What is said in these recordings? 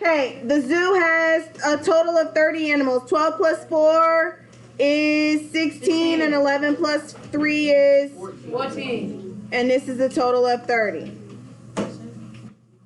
Okay, the zoo has a total of 30 animals. 12 plus 4 is 16, and 11 plus 3 is 14. And this is a total of 30.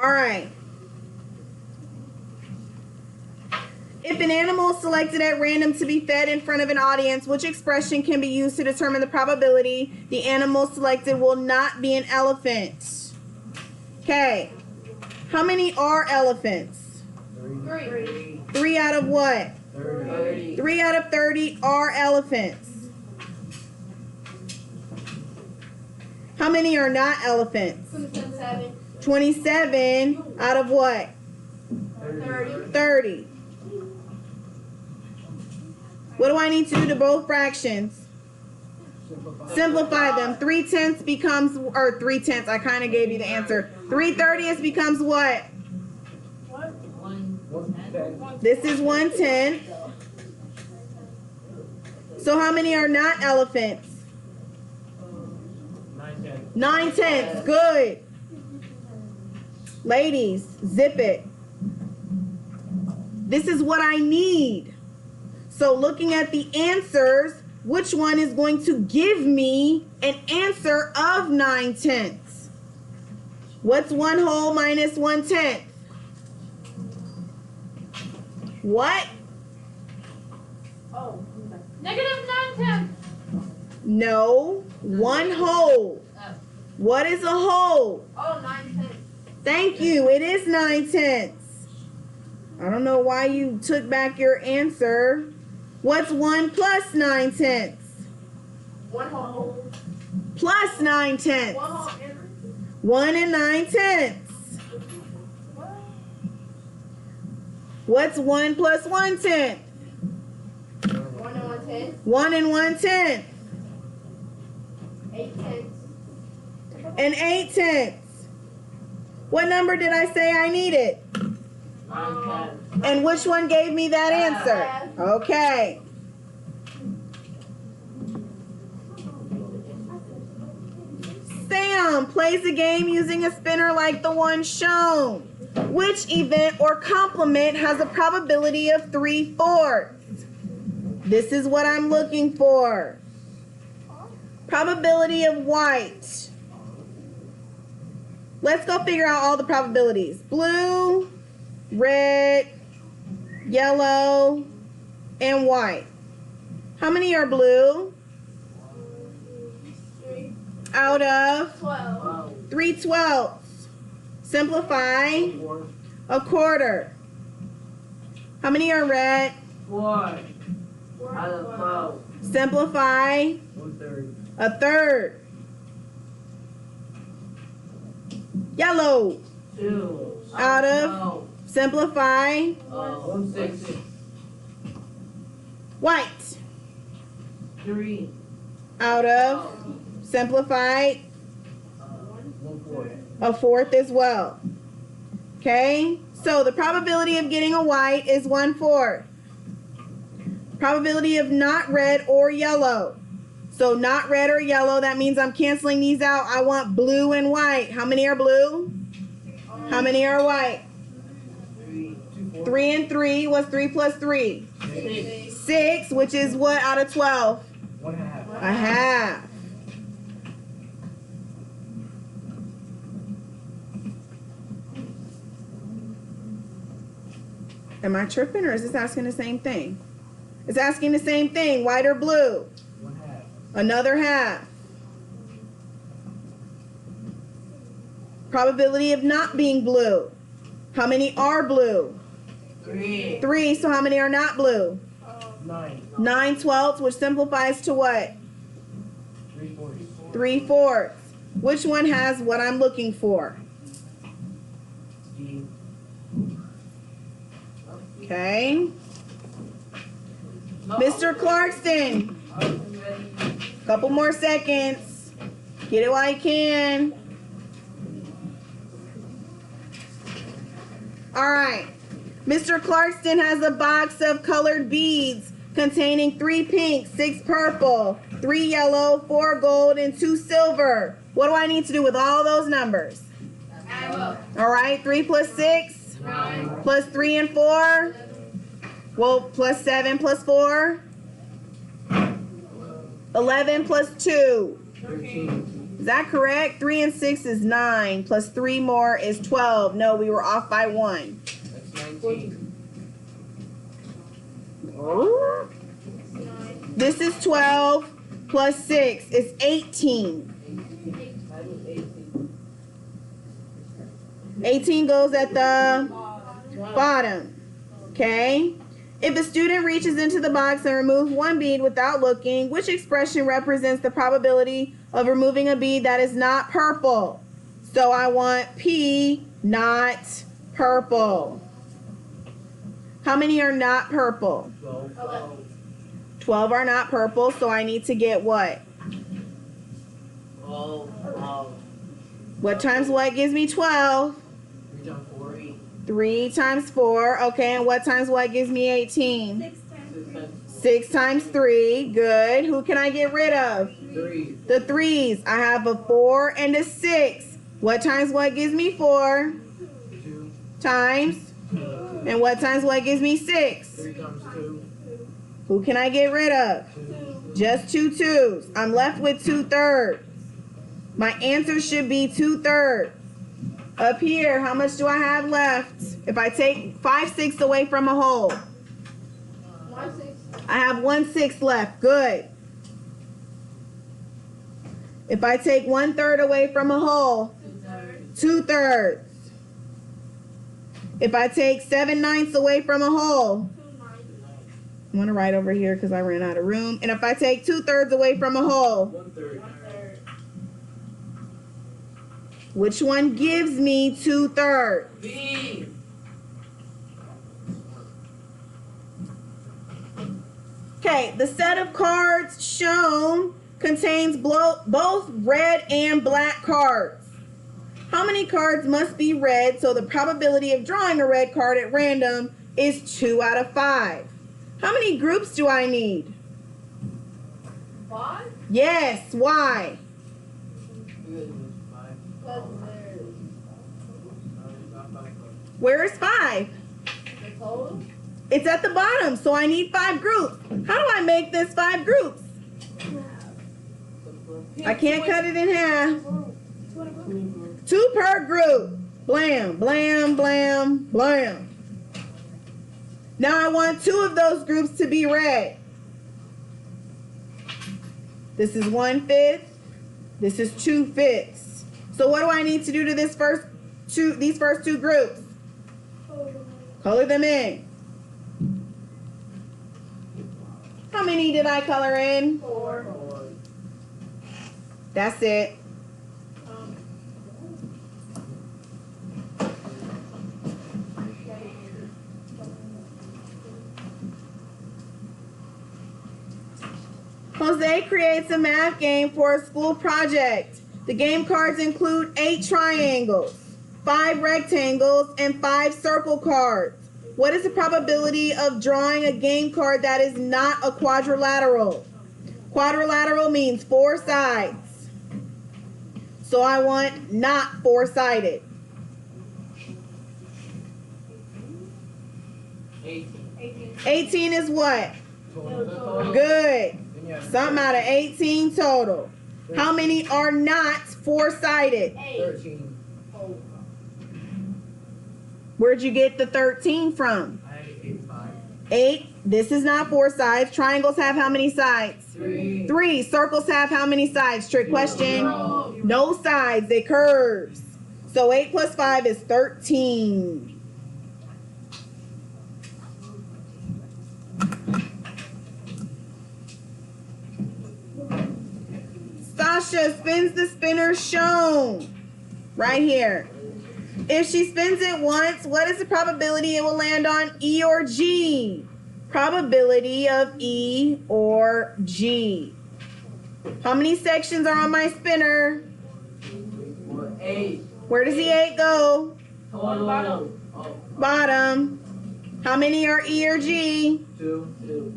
All right. If an animal is selected at random to be fed in front of an audience, which expression can be used to determine the probability the animal selected will not be an elephant? Okay. How many are elephants? 3. 3 out of what? 30. 3 out of 30 are elephants. How many are not elephants? 27. 27 out of what? 30. 30. What do I need to do to both fractions? Simplify them. 3/10 becomes, or 3/10, I kind of gave you the answer. 3/30 becomes what? This is 1/10. So how many are not elephants? 9/10. Good. Ladies, zip it. This is what I need. So looking at the answers, which one is going to give me an answer of 9/10? What's 1 whole minus 1/10? What? Oh. Negative 9/10. No. 1 whole. What is a whole? Oh, 9/10. Thank you. It is 9/10. I don't know why you took back your answer. What's 1 plus 9/10? 1 whole. Plus 9/10. 1 whole. 1 and 9/10. What's 1 plus 1/10? 1 and 1/10. 1 and 1/10. 8/10. And 8/10. What number did I say I needed? 9/10. And which one gave me that answer? Okay. Sam plays a game using a spinner like the one shown. Which event or complement has a probability of 3/4? This is what I'm looking for. Probability of white. Let's go figure out all the probabilities. Blue, red, yellow, and white. How many are blue? 3. Out of 12. 3/12. Simplify. A quarter. How many are red? 4 out of 12. Simplify. 1/3. A third. Yellow. 2 Out of. 12. Simplify. 1/6. White. 3 Out of. Simplified. 1/4. A fourth as well. Okay, so the probability of getting a white is 1/4. Probability of not red or yellow. So not red or yellow, that means I'm canceling these out. I want blue and white. How many are blue? How many are white? 3 3 and 3. What's 3 plus 3? 6 6, which is what out of 12? 1/2. A half. Am I tripping, or is this asking the same thing? It's asking the same thing. White or blue? 1/2. Another half. Probability of not being blue. How many are blue? 3 3. So how many are not blue? 9 9/12, which simplifies to what? 3/4. 3/4. Which one has what I'm looking for? D. Okay. Mr. Clarkston. Couple more seconds. Get it while you can. All right. Mr. Clarkston has a box of colored beads containing 3 pink, 6 purple, 3 yellow, 4 gold, and 2 silver. What do I need to do with all those numbers? Add up. All right. 3 plus 6? 9. 9. Plus 3 and 4? Well, plus 7 plus 4? 11 plus 2. 13. Is that correct? 3 and 6 is 9. Plus 3 more is 12. No, we were off by 1. That's 19. This is 12 plus 6 is 18. 18 goes at the bottom. Okay? If a student reaches into the box and removes one bead without looking, which expression represents the probability of removing a bead that is not purple? So I want P, not purple. How many are not purple? 12. 12 are not purple, so I need to get what? What times what gives me 12? 3 times 4. 3 times 4. Okay, and what times what gives me 18? 6 times 3. Good. Who can I get rid of? 3. The 3s. I have a 4 and a 6. What times what gives me 4? 2. Times. And what times what gives me 6? 3 times 2. Who can I get rid of? 2. Just 2 2s. I'm left with 2/3. My answer should be 2/3. Up here, how much do I have left? If I take 5/6 away from a whole, 1/6. I have 1/6 left. Good. If I take 1/3 away from a whole, 2/3. If I take 7/9 away from a whole, I'm gonna write over here because I ran out of room. And if I take 2/3 away from a whole, 1/3. which one gives me 2/3? B. Okay, the set of cards shown contains both red and black cards. How many cards must be red so the probability of drawing a red card at random is 2 out of 5? How many groups do I need? 5? Yes, why? Where is 5? The total? It's at the bottom, so I need 5 groups. How do I make this 5 groups? I can't cut it in half. 2 per group. Blam, blam, blam, blam. Now I want 2 of those groups to be red. This is 1/5. This is 2/5. So what do I need to do to these first two groups? Color them in. How many did I color in? 4. That's it. Jose creates a math game for a school project. The game cards include 8 triangles, 5 rectangles, and 5 circle cards. What is the probability of drawing a game card that is not a quadrilateral? Quadrilateral means 4 sides. So I want not 4-sided. 18. 18 is what? Total. Good. Then you have Something out of 18 total. How many are not 4-sided? 13. Where'd you get the 13 from? I had 8, 5. 8. This is not 4 sides. Triangles have how many sides? 3. 3. Circles have how many sides? Trick question. No sides. They curves. So 8 plus 5 is 13. Sasha spins the spinner shown right here. If she spins it once, what is the probability it will land on E or G? Probability of E or G. How many sections are on my spinner? 8. Where does the 8 go? Total. Bottom. How many are E or G? 2.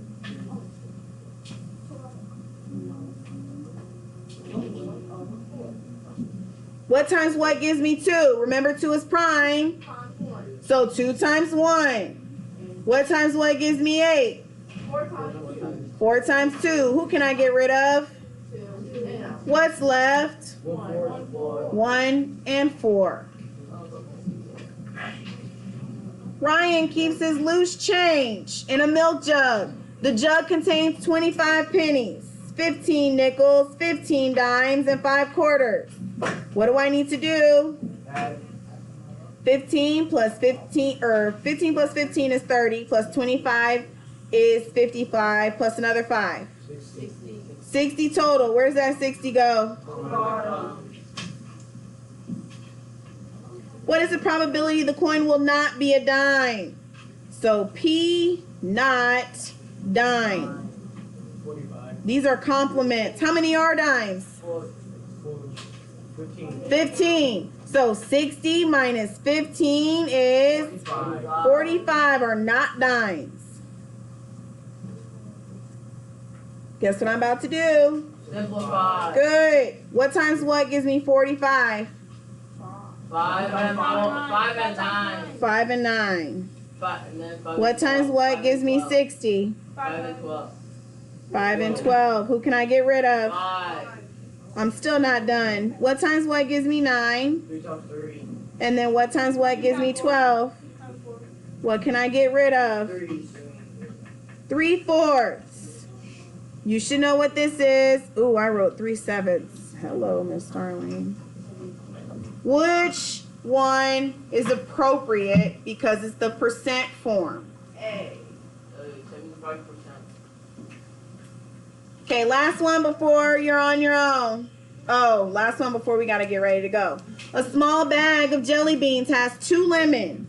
What times what gives me 2? Remember 2 is prime. Times 1. So 2 times 1. What times what gives me 8? 4 times 2. 4 times 2. Who can I get rid of? 2. And What's left? 1 and 4. Ryan keeps his loose change in a milk jug. The jug contains 25 pennies, 15 nickels, 15 dimes, and 5 quarters. What do I need to do? 15 plus 15 is 30, plus 25 is 55, plus another 5. 60 total. Where's that 60 go? What is the probability the coin will not be a dime? So P not dime. 45. These are complements. How many are dimes? 15. 15. So 60 minus 15 is 45 are not dimes. Guess what I'm about to do? Simplify. Good. What times what gives me 45? 5 and 9. 5 and 9. 5 and then 5. What times what gives me 60? 5 and 12. 5 and 12. Who can I get rid of? 5. I'm still not done. What times what gives me 9? 3 times 3. And then what times what gives me 12? What can I get rid of? 3. 3/4. You should know what this is. Ooh, I wrote 3/7. Hello, Miss Starling. Which one is appropriate because it's the percent form? A. 75%. Okay, last one before you're on your own. Oh, last one before we got to get ready to go. A small bag of jelly beans has 2 lemon,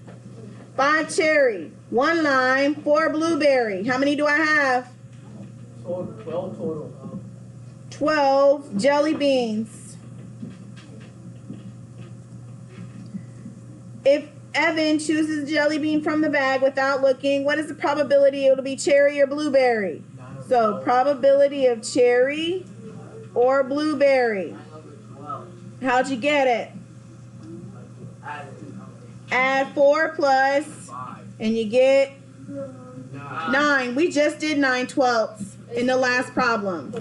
5 cherry, 1 lime, 4 blueberry. How many do I have? 12 total. 12 jelly beans. If Evan chooses jelly bean from the bag without looking, what is the probability it'll be cherry or blueberry? So probability of cherry or blueberry. 9 over 12. How'd you get it? Add 4 plus, 5. and you get 9. 9. We just did 9/12 in the last problem.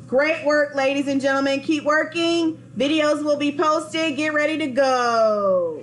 Great work, ladies and gentlemen. Keep working. Videos will be posted. Get ready to go.